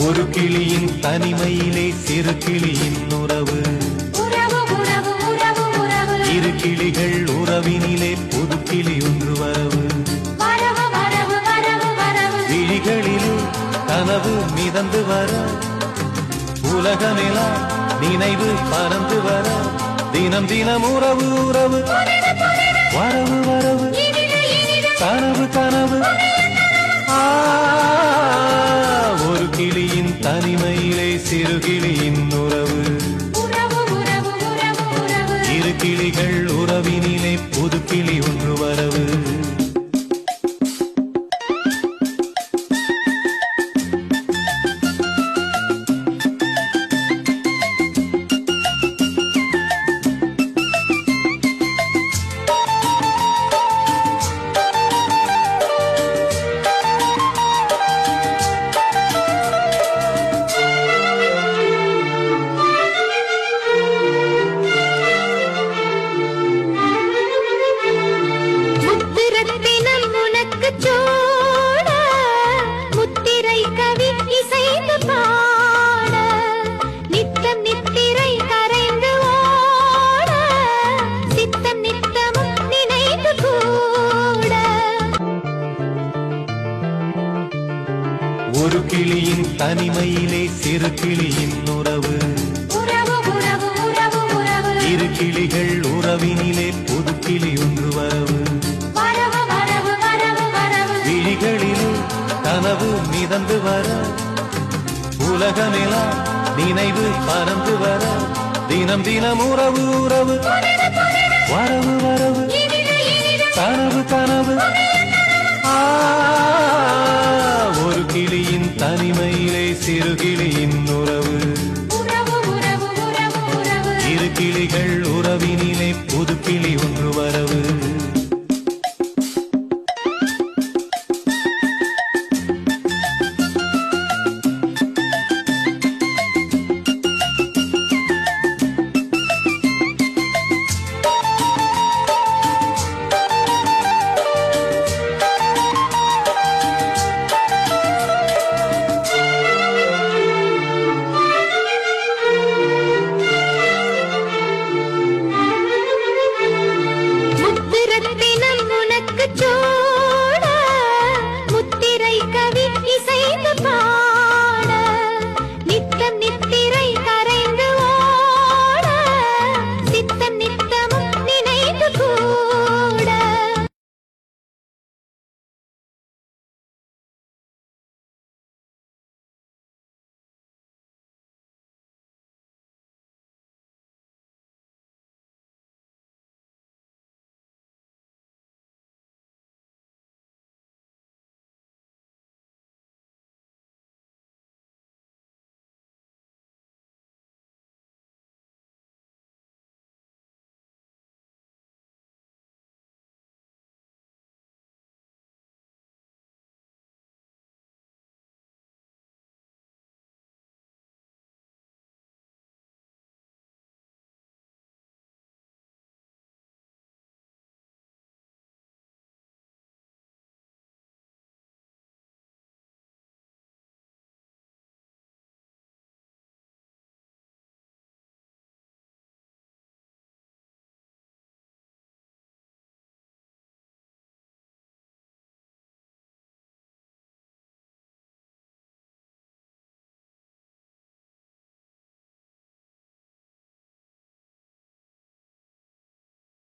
ஒரு கிளியின் தனிமையிலே சிறு கிளியின் உறவு. இரு கிளிகள் உறவினிலே புது கிளி ஒன்று வரவு. விழிகளிலே கனவு மிதந்து வர, உலகமெல்லாம் நினைவு பறந்து வர, தினம் தினம் உறவு உறவு, வரவு வரவு, கனவு கனவு. ஒரு கிளியின் தனிமையிலே சிறு கிளியின் உறவு. இரு கிளிகள் உறவினிலே புது கிளி ஒன்று வரவு. ஒரு கிளியின் தனிமையிலே சிறு கிளியின் உறவு. இரு கிளிகள் உறவினிலே புது கிளி ஒன்று வரவு. விழிகளிலே கனவு மிதந்து வர, உலகமெல்லாம் நினைவு பறந்து வர, தினம் தினம் உறவு உறவு, வரவு வரவு, கனவு கனவு.